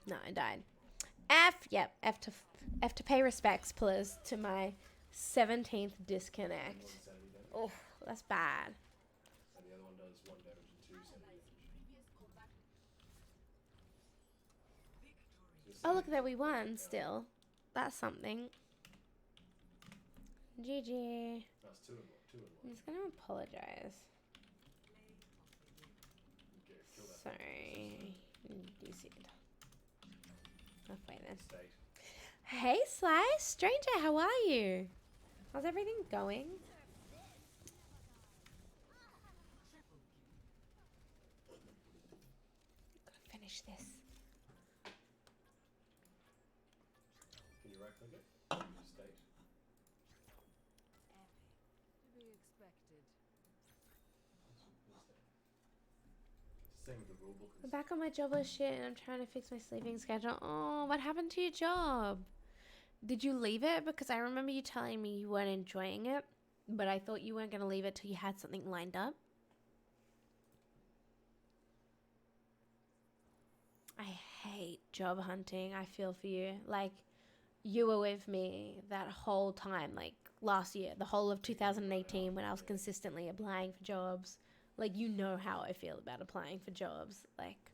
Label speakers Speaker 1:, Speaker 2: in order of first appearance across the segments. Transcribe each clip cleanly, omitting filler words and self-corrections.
Speaker 1: No, I died. Yep, F to pay respects, please, to my 17th disconnect. Oh, that's bad.
Speaker 2: And the other one does 1 damage and 2 sending damage. So
Speaker 1: Oh, look, there we won still. That's something. GG.
Speaker 2: That's 2 and 1. 2 and 1.
Speaker 1: I'm just gonna apologize.
Speaker 2: Kill that.
Speaker 1: Sorry. DC'd. Okay then.
Speaker 2: State.
Speaker 1: Hey Sly, stranger, how are you? How's everything going? Gotta finish this.
Speaker 2: Can you right click it? State.
Speaker 3: To be expected.
Speaker 2: Same with the rulebook.
Speaker 1: I'm back on my jobless shit and I'm trying to fix my sleeping schedule. Oh, what happened to your job? Did you leave it? Because I remember you telling me you weren't enjoying it, but I thought you weren't going to leave it till you had something lined up. I hate job hunting. I feel for you. Like, you were with me that whole time, like last year, the whole of 2018 when I was consistently applying for jobs. Like, you know how I feel about applying for jobs. Like,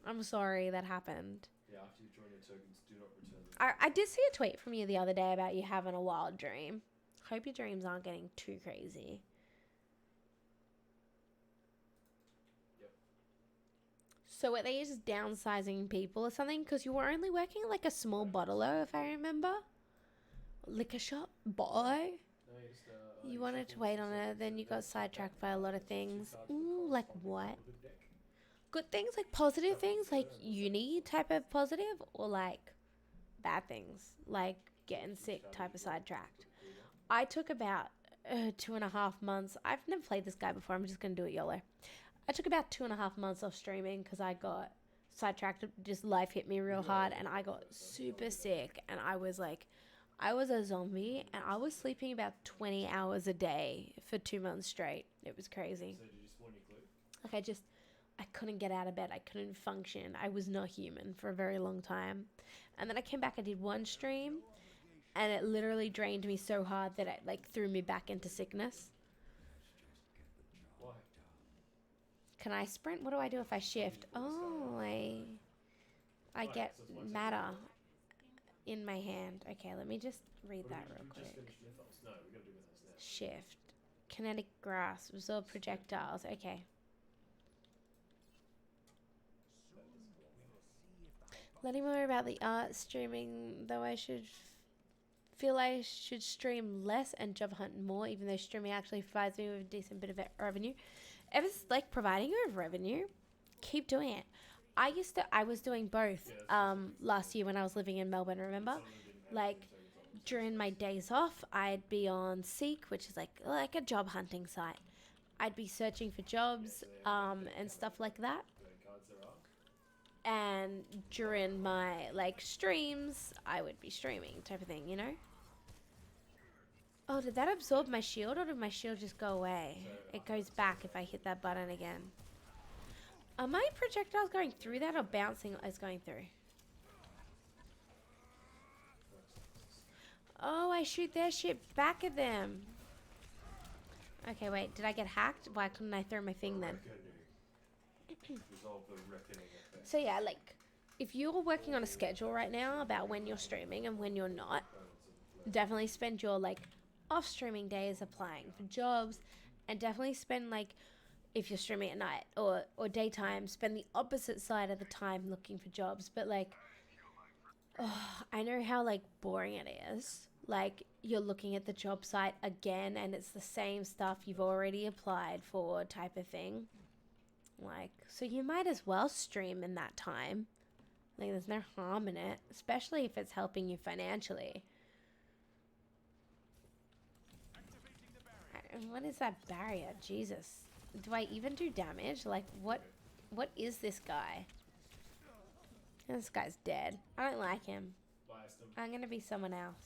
Speaker 1: I'm sorry that happened.
Speaker 2: Yeah, after you join your tokens, do not return them.
Speaker 1: I did see a tweet from you the other day about you having a wild dream. Hope your dreams aren't getting too crazy.
Speaker 2: Yep.
Speaker 1: So were they just downsizing people or something? Because you were only working at like a small bottler, if I remember. Liquor shop? Boy?
Speaker 2: No, you just,
Speaker 1: You wanted to wait on it, then you got sidetracked by a lot of things. Ooh, like what? Good things, like positive things, like uni type of positive, or like bad things, like getting sick type of sidetracked. I took about 2.5 months. I've never played this guy before. I'm just going to do it YOLO. I took about 2.5 months off streaming because I got sidetracked. Just life hit me real hard and I got super sick. And I was like, I was a zombie and I was sleeping about 20 hours a day for 2 months straight. It was crazy.
Speaker 2: So did you spawn your clue?
Speaker 1: Like I couldn't get out of bed. I couldn't function. I was not human for a very long time. And then I came back. I did one stream and it literally drained me so hard that it like threw me back into sickness.
Speaker 2: Why?
Speaker 1: Can I sprint? What do I do if I shift? Oh, I get matter in my hand. Okay, let me just read that real quick.
Speaker 2: Just finished mythos. No, we gotta do mythos now.
Speaker 1: Shift. Kinetic grasp. Absorb projectiles. Okay. Learning more about the art streaming, though feel I should stream less and job hunt more, even though streaming actually provides me with a decent bit of revenue. If it's like providing you with revenue, keep doing it. I was doing both last year when I was living in Melbourne, remember? Like during my days off, I'd be on Seek, which is like a job hunting site. I'd be searching for jobs and stuff like that. And during my like streams, I would be streaming type of thing, you know? Oh, did that absorb my shield or did my shield just go away? It goes back if I hit that button again. Are my projectiles going through that or bouncing as going through? Oh, I shoot their shit back at them. Okay, wait. Did I get hacked? Why couldn't I throw my thing then? So yeah, like, if you're working on a schedule right now about when you're streaming and when you're not, definitely spend your, like, off streaming days applying for jobs, and definitely spend, like, if you're streaming at night or daytime, spend the opposite side of the time looking for jobs. But, like, oh, I know how, like, boring it is. Like, you're looking at the job site again and it's the same stuff you've already applied for type of thing. Like, so you might as well stream in that time. Like, there's no harm in it, especially if it's helping you financially. What is that barrier? Jesus. Do I even do damage? Like, what is this guy? This guy's dead. I don't like him. I'm gonna be someone else.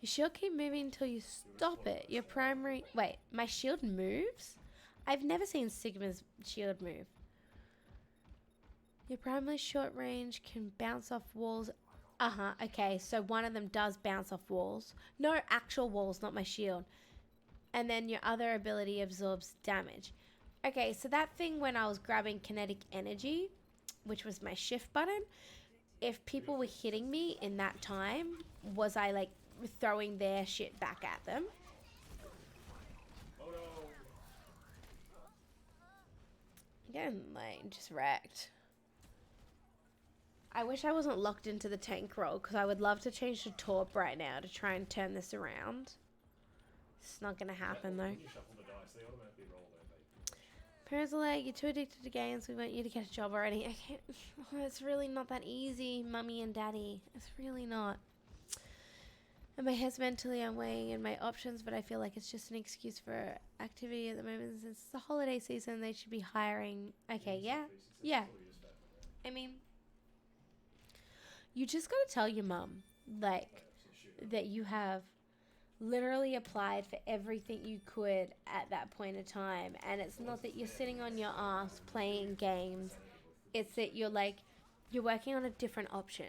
Speaker 1: You shield keep moving until you stop it. Your primary... Wait, my shield moves? I've never seen Sigma's shield move. Your primary short range can bounce off walls. Okay, so one of them does bounce off walls. No, actual walls, not my shield. And then your other ability absorbs damage. Okay, so that thing when I was grabbing kinetic energy, which was my shift button, if people were hitting me in that time, was I like throwing their shit back at them?
Speaker 2: Oh no!
Speaker 1: Again, like, just wrecked. I wish I wasn't locked into the tank role, because I would love to change to Torp right now to try and turn this around. It's not going to happen, though.
Speaker 2: When you shuffle the dice, they automatically roll, don't they?
Speaker 1: Parents are like, you're too addicted to games, we want you to get a job already. I can't, it's really not that easy, mummy and daddy. It's really not. And my head's mentally, I'm weighing in my options, but I feel like it's just an excuse for activity at the moment. Since it's the holiday season, they should be hiring. Okay, yeah. Yeah. I mean, you just gotta tell your mum, like, that you have literally applied for everything you could at that point of time. And it's not that you're sitting on your ass playing games. It's that you're, like, you're working on a different option.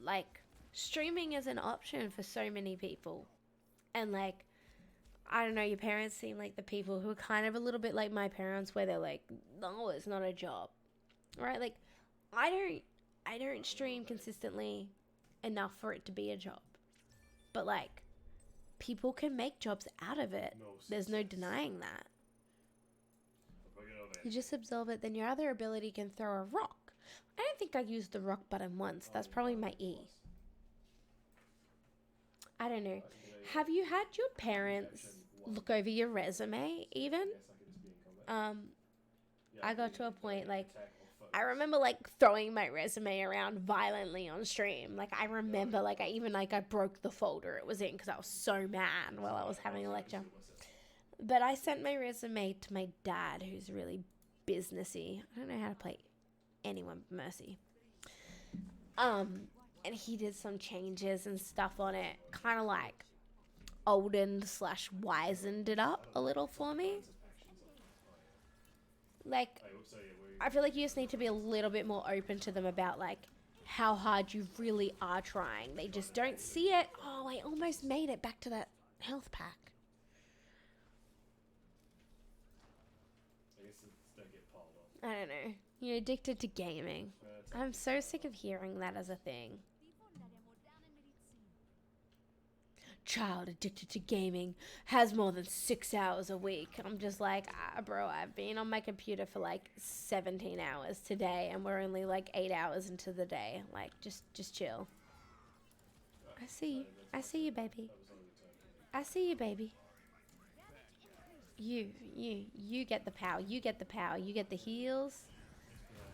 Speaker 1: Like, streaming is an option for so many people. And, like, I don't know, your parents seem like the people who are kind of a little bit like my parents, where they're like, no, it's not a job. Right? Like, I don't stream consistently enough for it to be a job. But, like, people can make jobs out of it. There's no denying that. You just absorb it, then your other ability can throw a rock. I don't think I used the rock button once. That's probably my E. I don't know. Have you had your parents look over your resume even? I got to a point, like, I remember, like, throwing my resume around violently on stream. Like, I remember, like, I broke the folder it was in because I was so mad while I was having a lecture. But I sent my resume to my dad, who's really businessy. I don't know how to play anyone but Mercy. And he did some changes and stuff on it. Kind of, like, oldened/wizened it up a little for me. Like, I feel like you just need to be a little bit more open to them about, like, how hard you really are trying. They just don't see it. Oh, I almost made it back to that health pack.
Speaker 2: I guess it's don't get piled on.
Speaker 1: I don't know. You're addicted to gaming. I'm so sick of hearing that as a thing. Child addicted to gaming has more than 6 hours a week. I'm just like, bro, I've been on my computer for like 17 hours today, and we're only like 8 hours into the day. Like, just chill. I see you. I see you, baby. I see you, baby. You get the power. You get the power. You get the heals.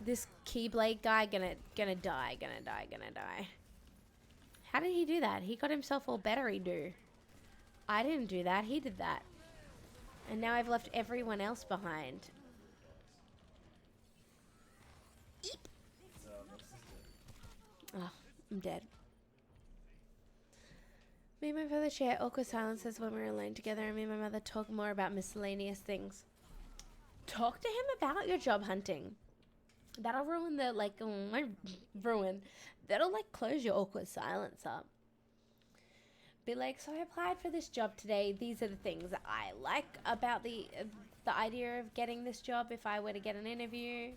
Speaker 1: This Keyblade guy gonna die. How did he do that? He got himself all bettery do. I didn't do that. He did that. And now I've left everyone else behind. Eep. Oh, I'm dead. Me and my father share awkward silences when we're alone together, and me and my mother talk more about miscellaneous things. Talk to him about your job hunting. That'll ruin the, like, that'll, like, close your awkward silence up. Be like, so I applied for this job today. These are the things that I like about the idea of getting this job if I were to get an interview.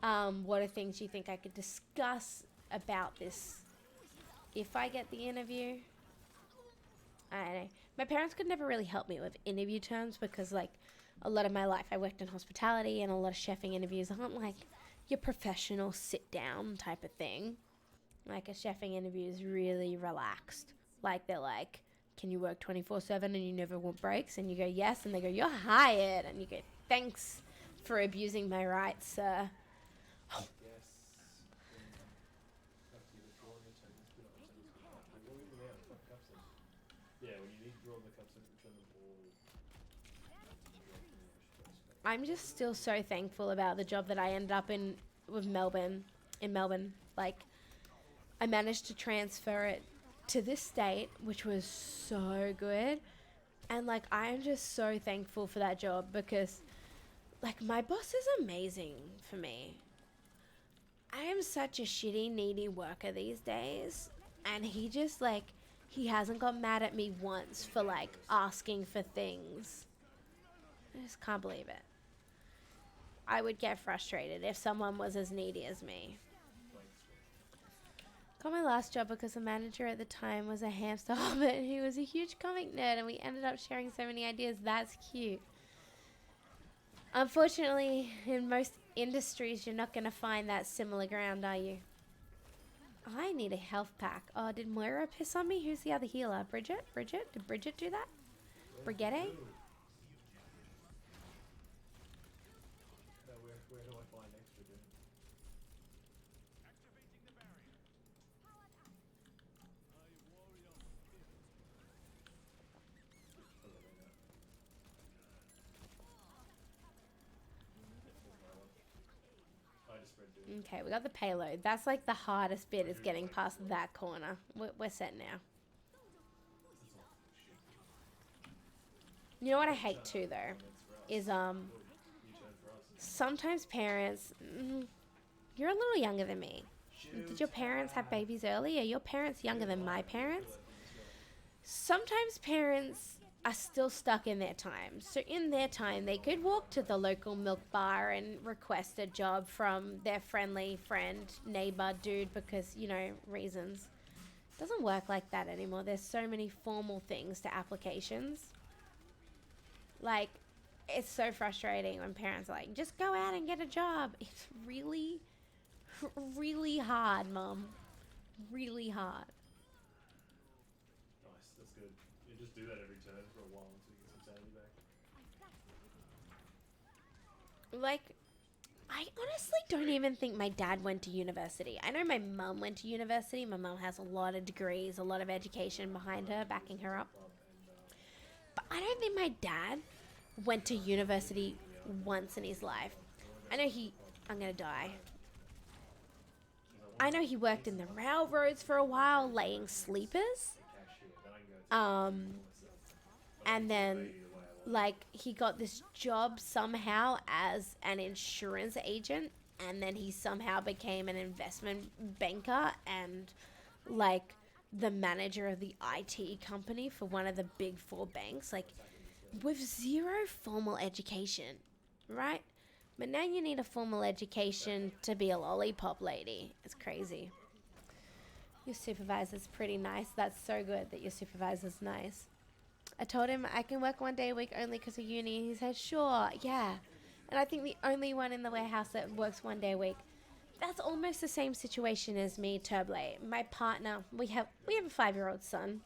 Speaker 1: What are things you think I could discuss about this if I get the interview? I don't know. My parents could never really help me with interview terms because, like, a lot of my life I worked in hospitality, and a lot of chefing interviews aren't like your professional sit-down type of thing. Like, a chefing interview is really relaxed. Like, they're like, can you work 24/7 and you never want breaks? And you go, yes. And they go, you're hired. And you go, thanks for abusing my rights, sir.
Speaker 2: Yeah, when you need to draw the cups and return them all.
Speaker 1: I'm just still so thankful about the job that I ended up in with Melbourne. Like, I managed to transfer it to this state, which was so good. And like I am just so thankful for that job because like my boss is amazing for me. I am such a shitty needy worker these days, and he just like he hasn't got mad at me once for like asking for things. I just can't believe it. I would get frustrated if someone was as needy as me. Got my last job because the manager at the time was a hamster hobbit and he was a huge comic nerd and we ended up sharing so many ideas. That's cute. Unfortunately, in most industries, you're not going to find that similar ground, are you? I need a health pack. Oh, did Moira piss on me? Who's the other healer? Bridget? Bridget? Did Bridget do that? Brigitte?
Speaker 2: Where do I find extra doom? I just spread doom.
Speaker 1: Okay, we got the payload. That's like the hardest bit is getting past that corner. We're set now. You know what I hate too though? Is sometimes parents you're a little younger than me. Did your parents have babies early? Are your parents younger than my parents? Sometimes parents are still stuck in their time. So in their time, they could walk to the local milk bar and request a job from their friendly friend, neighbor, dude, because, you know, reasons. It doesn't work like that anymore. There's so many formal things to applications. Like, it's so frustrating when parents are like, just go out and get a job. It's really, really hard, Mum. Really hard.
Speaker 2: Nice, that's good. You just do that every turn for a while until you get some sanity back.
Speaker 1: Like, I honestly don't even think my dad went to university. I know my mum went to university. My mum has a lot of degrees, a lot of education behind her, backing her up. But I don't think my dad went to university once in his life. I know I'm gonna die. I know he worked in the railroads for a while, laying sleepers. And then, like, he got this job somehow as an insurance agent, and then he somehow became an investment banker and, like, the manager of the IT company for one of the big four banks, like, with zero formal education, right? But now you need a formal education to be a lollipop lady. It's crazy. Your supervisor's pretty nice. That's so good that your supervisor's nice. I told him I can work 1 day a week only because of uni. He said, sure, yeah. And I think the only one in the warehouse that works 1 day a week. That's almost the same situation as me, Turblade. My partner, we have a 5-year-old son.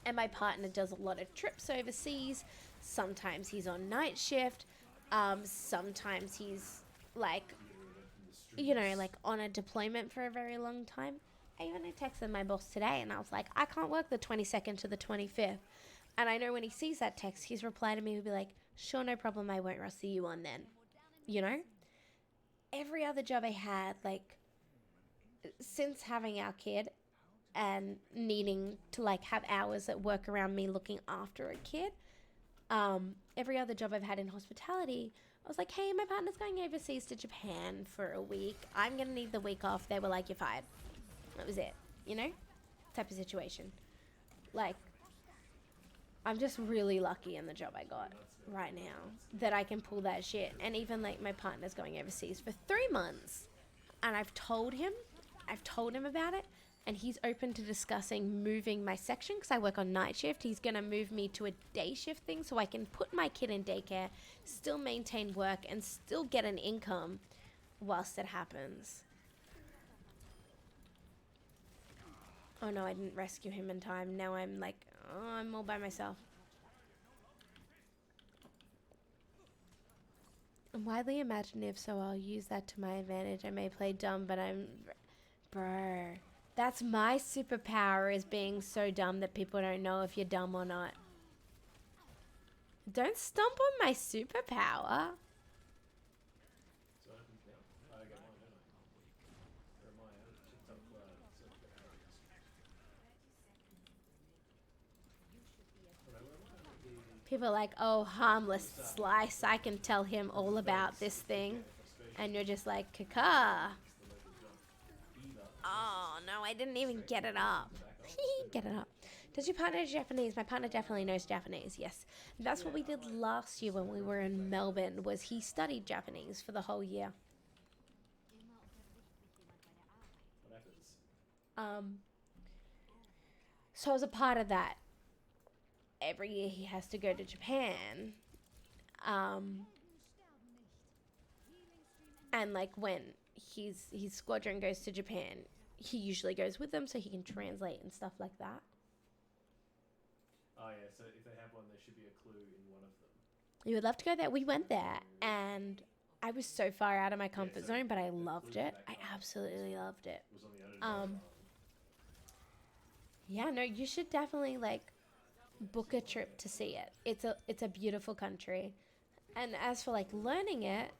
Speaker 1: And my partner does a lot of trips overseas. Sometimes he's on night shift. Sometimes he's like, you know, like on a deployment for a very long time. I even texted my boss today and I was like, I can't work the 22nd to the 25th. And I know when he sees that text, his reply to me will be like, sure, no problem, I won't see you on then. You know? Every other job I had, like, since having our kid and needing to, like, have hours that work around me looking after a kid, every other job I've had in hospitality, I was like, hey, my partner's going overseas to Japan for a week. I'm going to need the week off. They were like, you're fired. That was it. You know? Type of situation. Like, I'm just really lucky in the job I got right now that I can pull that shit. And even, like, my partner's going overseas for 3 months. And I've told him about it. And he's open to discussing moving my section because I work on night shift. He's going to move me to a day shift thing so I can put my kid in daycare, still maintain work, and still get an income whilst it happens. Oh no, I didn't rescue him in time. Now I'm like, oh, I'm all by myself. I'm widely imaginative, so I'll use that to my advantage. I may play dumb, but Bro. That's my superpower, is being so dumb that people don't know if you're dumb or not. Don't stomp on my superpower.
Speaker 2: So I can count. I get mine, don't I? Where am I at? Shift up, search for arrows. Alright, where am I?
Speaker 1: People are like, oh, harmless slice. I can tell him all about this thing. And you're just like, kaka. Oh, no, I didn't even get it up. Get it up. Does your partner know Japanese? My partner definitely knows Japanese, yes. That's what we did last year when we were in Melbourne, was he studied Japanese for the whole year.
Speaker 2: What happens?
Speaker 1: So as a part of that, every year he has to go to Japan. And like when his squadron goes to Japan, he usually goes with them so he can translate and stuff like that.
Speaker 2: Oh yeah, so if they have one, there should be a clue in one of them.
Speaker 1: You would love to go there. We went there and I was so far out of my comfort zone, but I loved it. I absolutely loved it.
Speaker 2: It was on the other
Speaker 1: Yeah, no, you should definitely like book a trip to see it. It's a beautiful country. And as for like learning it,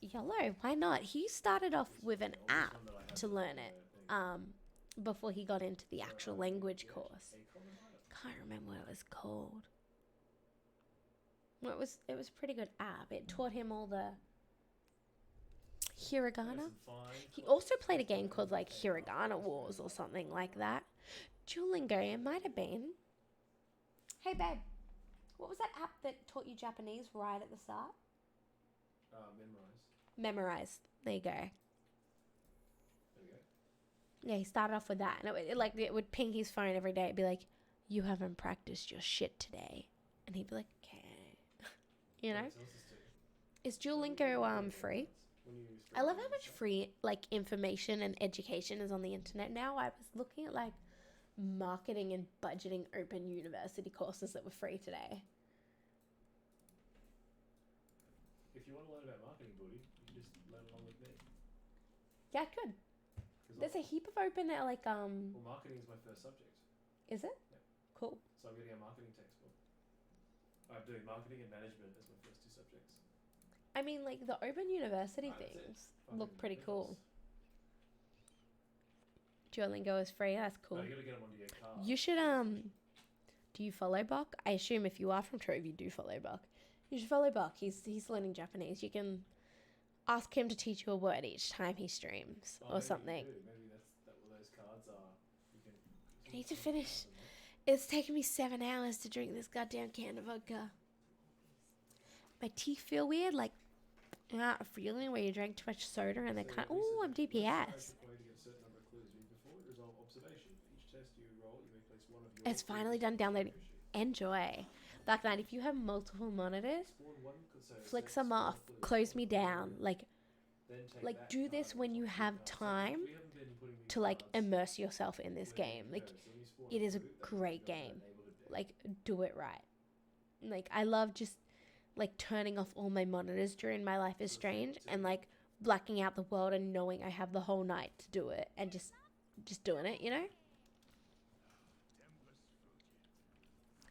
Speaker 1: YOLO, why not? He started off with an app to learn it before he got into the actual language course. Can't remember what it was called. Well, it was a pretty good app. It taught him all the hiragana. He also played a game called like Hiragana Wars or something like that. Duolingo, it might have been. Hey babe, what was that app that taught you Japanese right at the start? Memorize. There you go. Yeah, he started off with that, and it would ping his phone every day. It'd be like, "You haven't practiced your shit today," and he'd be like, "Okay," you know. Is Duolingo free? I love how much free like information and education is on the internet now. I was looking at like marketing and budgeting open university courses that were free today.
Speaker 2: If you want to learn about marketing, buddy, you can just learn along with me.
Speaker 1: Yeah, I could. There's a heap of open like
Speaker 2: Well, marketing is my first subject.
Speaker 1: Is it?
Speaker 2: Yeah.
Speaker 1: Cool.
Speaker 2: So I'm getting a marketing textbook. I'm doing marketing and management as my first two subjects.
Speaker 1: I mean, like the open university things look pretty cool. Duolingo is free. That's cool.
Speaker 2: No, you gotta get them onto your car.
Speaker 1: You should Do you follow Bach? I assume if you are from Trove, you do follow Bach. You should follow Bach. He's learning Japanese. You can ask him to teach you a word each time he streams or something.
Speaker 2: Maybe that's what those cards are.
Speaker 1: I need to finish. It's taken me 7 hours to drink this goddamn can of vodka. My teeth feel weird, like a feeling where you drank too much soda and they're kind of, oh, I'm DPS. It's finally done downloading. Enjoy. Black Knight, if you have multiple monitors, flick some off, close me down. Like do this when you have time to like immerse yourself in this game. Like it is a great game. Like do it right. Like I love just like turning off all my monitors during My Life is Strange and like blacking out the world and knowing I have the whole night to do it and just doing it, you know?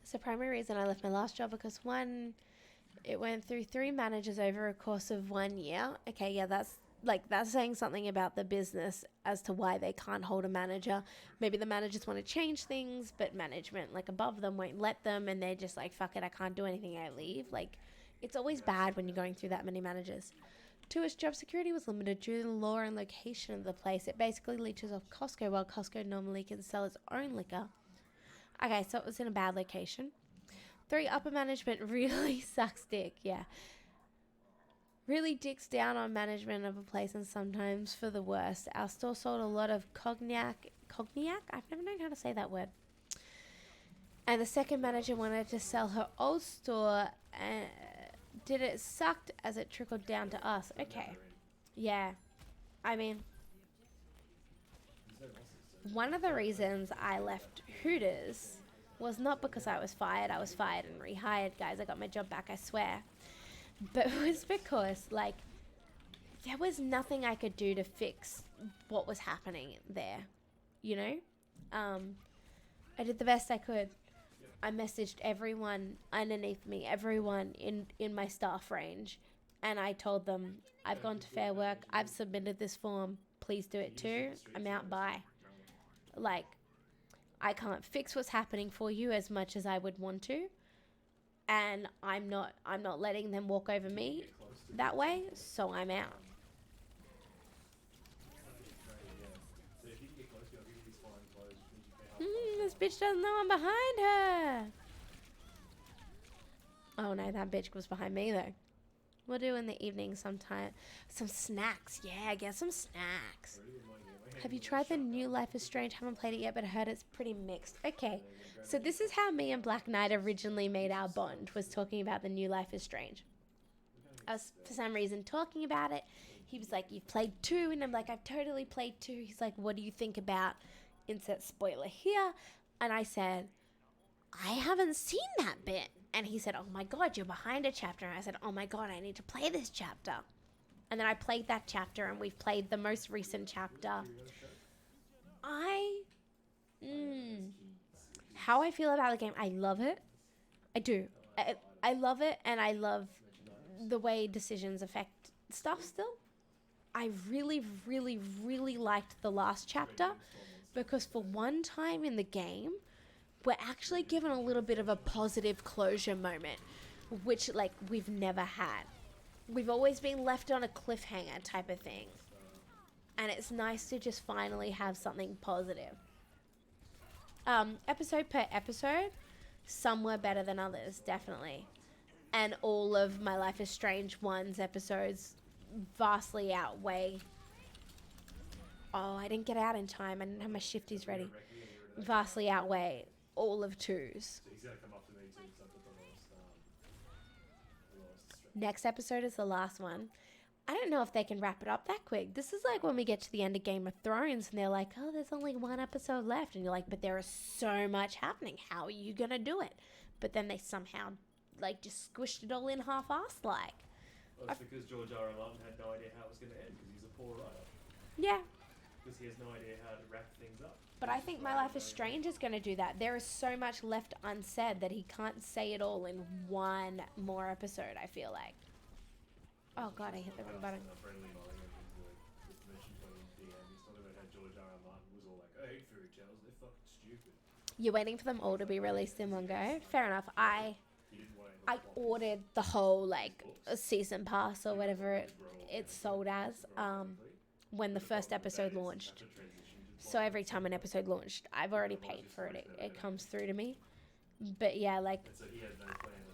Speaker 1: It's the primary reason I left my last job because one, it went through 3 managers over a course of 1 year. Okay, yeah, that's saying something about the business as to why they can't hold a manager. Maybe the managers want to change things, but management like above them won't let them and they're just like, fuck it, I can't do anything, I leave. Like, it's always bad when you're going through that many managers. 2, its job security was limited due to the law and location of the place. It basically leeches off Costco, while Costco normally can sell its own liquor. Okay, so it was in a bad location. 3, upper management really sucks dick, yeah. Really dicks down on management of a place and sometimes for the worst. Our store sold a lot of cognac? I've never known how to say that word. And the second manager wanted to sell her old store and it sucked as it trickled down to us. Okay. Yeah. I mean, one of the reasons I left Hooters was not because I was fired. I was fired and rehired, guys. I got my job back, I swear. But it was because, like, there was nothing I could do to fix what was happening there, you know? I did the best I could. I messaged everyone underneath me, everyone in my staff range, and I told them, I've gone to Fair Work, I've submitted this form, please do it too, I'm out, bye. Like, I can't fix what's happening for you as much as I would want to, and I'm not letting them walk over me
Speaker 2: Get close to
Speaker 1: that
Speaker 2: the
Speaker 1: way,
Speaker 2: people.
Speaker 1: so I'm out.
Speaker 2: Right, yeah. So if you can get close to people, he's flying close, which means you can half
Speaker 1: This
Speaker 2: fast
Speaker 1: bitch doesn't know I'm behind her. Oh no, that bitch was behind me though. We'll do in the evening sometime. Some snacks. Yeah, get some snacks.
Speaker 2: Already with my game. My
Speaker 1: Have you
Speaker 2: hand's
Speaker 1: tried the
Speaker 2: shut
Speaker 1: new
Speaker 2: down.
Speaker 1: Life is Strange? Haven't played it yet, but I heard it's pretty mixed. Okay,
Speaker 2: And then grab
Speaker 1: so
Speaker 2: the
Speaker 1: this is how me and Black Knight originally made our bond, was talking about the new Life is Strange. I was, for some reason, talking about it. He was like, you've played 2, and I'm like, I've totally played 2. He's like, what do you think about insert spoiler here? And I said, I haven't seen that bit. And he said, oh my god, you're behind a chapter. And I said, oh my god, I need to play this chapter. And then I played that chapter, and we've played the most recent chapter. How I feel about the game, I love it. I do. I love it, and I love the way decisions affect stuff still. I really, really, really liked the last chapter because for one time in the game, we're actually given a little bit of a positive closure moment, which like we've never had. We've always been left on a cliffhanger type of thing. And it's nice to just finally have something positive. Episode per episode, some were better than others, definitely. And all of My Life is Strange 1's episodes vastly outweigh. Oh, I didn't get out in time. I didn't have my shifties ready. Vastly outweigh all of 2's.
Speaker 2: So he's gonna come up to me too, because I put the lowest strength.
Speaker 1: Next episode is the last one. I don't know if they can wrap it up that quick. This is like when we get to the end of Game of Thrones and they're like, oh, there's only 1 episode left. And you're like, but there is so much happening. How are you going to do it? But then they somehow like just squished it all in half-assed like.
Speaker 2: Well, it's because George R.R. Martin had no idea how it was going to end, because he's a poor writer.
Speaker 1: Yeah.
Speaker 2: Because he has no idea how to wrap things up.
Speaker 1: But I think My Life is Strange is going to do that. There is so much left unsaid that he can't say it all in 1 more episode, I feel like. Oh god, I hit the wrong button. You're waiting for them all to be released in one go? Fair enough. I ordered the whole like season pass or whatever it's sold as when the first episode launched. So every time an episode launched, I've already paid for it. It comes through to me. But yeah, like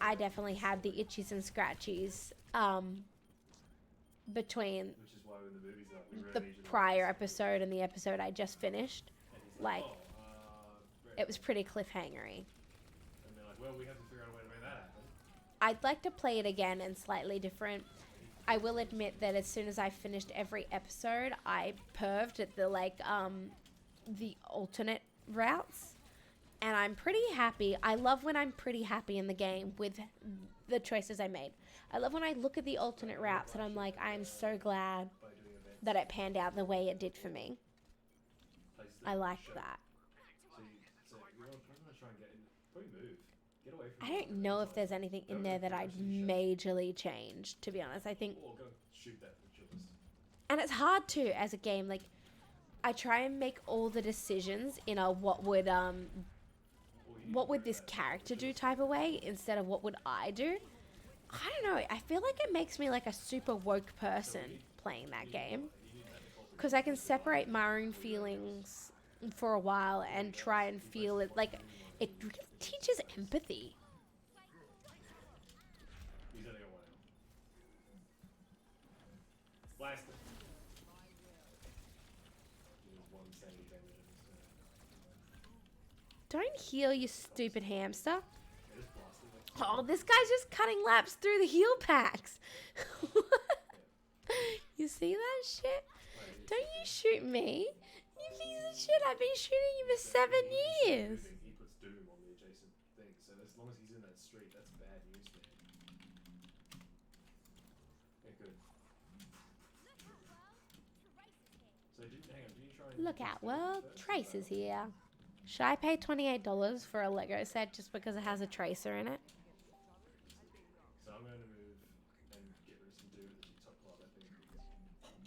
Speaker 1: I definitely had the itchies and scratchies between the prior episode and the episode I just finished. Like, it was pretty cliffhangery.
Speaker 2: And they're like, well, we have to figure out a way to make that happen.
Speaker 1: I'd like to play it again and slightly different. I will admit that as soon as I finished every episode, I perved at the alternate routes. And I'm pretty happy. I love when I'm pretty happy in the game with the choices I made. I love when I look at the alternate routes and I'm like, I am so glad that it panned out the way it did for me. I liked that.
Speaker 2: So you're going to try and get in. Probably move. Get away from
Speaker 1: I don't know if there's anything in there that I'd majorly change, to be honest. I think...
Speaker 2: Or go shoot that with.
Speaker 1: And it's hard to, as a game, like, I try and make all the decisions in a what would this character do type of way instead of what would I do. I don't know. I feel like it makes me like a super woke person playing that game. Because I can separate my own feelings for a while and try and feel it. Like, it really teaches empathy.
Speaker 2: He's only got 1 out. Blast it. There's 1 sanity damage in this.
Speaker 1: Don't heal, you stupid hamster.
Speaker 2: It is blasted.
Speaker 1: Oh, this guy's just cutting laps through the heal packs. You see that shit? Don't you shoot me. You piece of shit. I've been shooting you for 7 years.
Speaker 2: He puts doom on the adjacent thing, so as long as he's in that street, that's bad news for him. Yeah, good. So hang on, did you try and...
Speaker 1: Look out, well, Trace is here. Should I pay $28 for a Lego set just because it has a tracer in it?
Speaker 2: So I'm going to move and get rid of some doom at the top part of that thing. And then I guess I'm going to try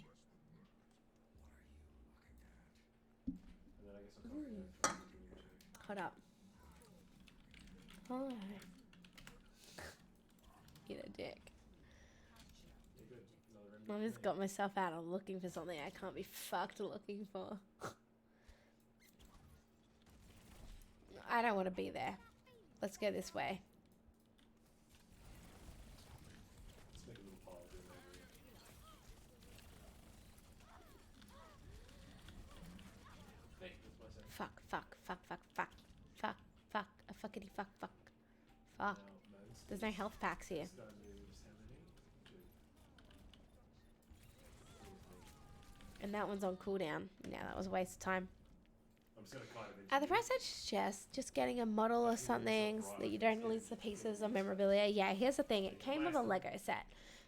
Speaker 2: and do doom too.
Speaker 1: Hold up. Alright. I just got myself out of looking for something I can't be fucked looking for. I don't want to be there. Let's go this way.
Speaker 2: Let's make a little pile doing over here. Hey, that's my second.
Speaker 1: Fuck, fuck, fuck, fuck, fuck, fuck, fuck, a fuckity fuck, fuck, fuck.
Speaker 2: Now, most
Speaker 1: There's no health packs here.
Speaker 2: Stone moves how many? 2.
Speaker 1: And that one's on cooldown. Yeah, that was a waste of time.
Speaker 2: I'm just gonna kind of
Speaker 1: At the price I suggest, just getting a model or something so that you don't lose the pieces of memorabilia. Yeah, here's the thing. It came with a Lego set.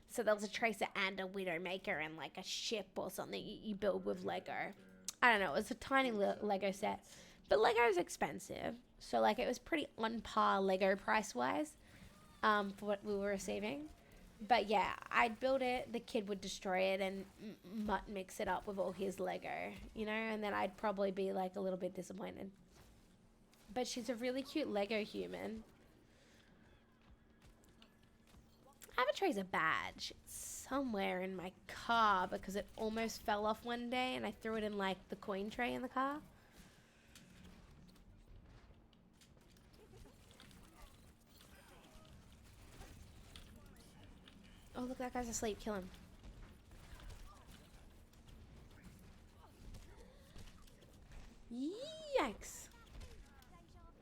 Speaker 1: So there was a Tracer and a Widowmaker and like a ship or something you build with Lego. I don't know. It was a tiny Lego set. But Lego is expensive. So like it was pretty on par Lego price-wise for what we were receiving. But yeah, I'd build it, the kid would destroy it and mix it up with all his Lego, you know, and then I'd probably be like a little bit disappointed. But she's a really cute Lego human. I have a Tracer badge. It's somewhere in my car because it almost fell off one day and I threw it in like the coin tray in the car. Oh, look, that guy's asleep. Kill him. Yikes.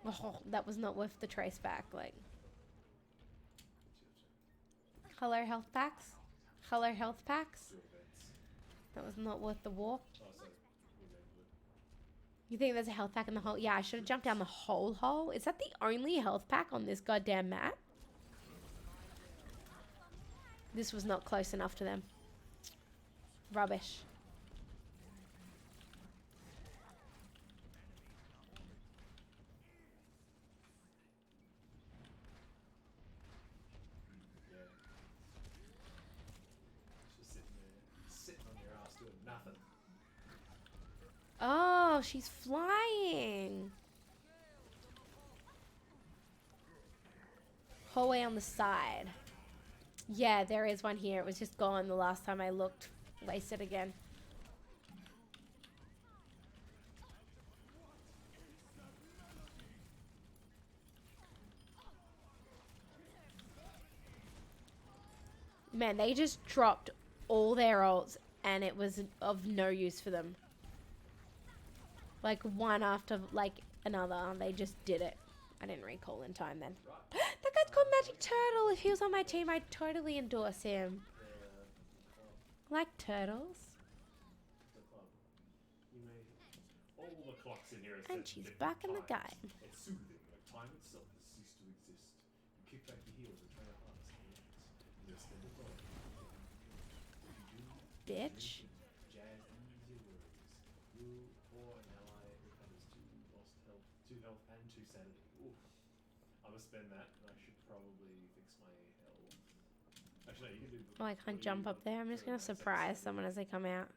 Speaker 1: Oh, that was not worth the trace back. Like, hello, health packs. Hello, health packs. That was not worth the walk.
Speaker 2: Oh, so we made it.
Speaker 1: You think there's a health pack in the hole? Yeah, I should have jumped down the whole hole. Is that the only health pack on this goddamn map? This was not close enough to them. Rubbish.
Speaker 2: Yeah. Just sitting there, sitting on your ass doing nothing.
Speaker 1: Oh, she's flying. Hallway on the side. Yeah, there is one here. It was just gone the last time I looked. Wasted again. Man, they just dropped all their ults and it was of no use for them. Like one after like another. They just did it. I didn't recall in time then. That guy's called Magic Turtle. If he was on my team, I'd totally endorse him. Like turtles.
Speaker 2: The club. You made all the clocks in here.
Speaker 1: And she's back in the game.
Speaker 2: It's soothing, like time itself has ceased to exist. You kick back your heels and try to harness the winds. You extend the thought.
Speaker 1: Bitch.
Speaker 2: Jazz easy words. You or an ally recovers 2 lost health, 2 health, and 2 sanity. Oof. I'm gonna spend that, and I should probably fix my health. Actually, no, you can do.
Speaker 1: Oh, I can't jump up there. I'm just going to surprise someone as they come out.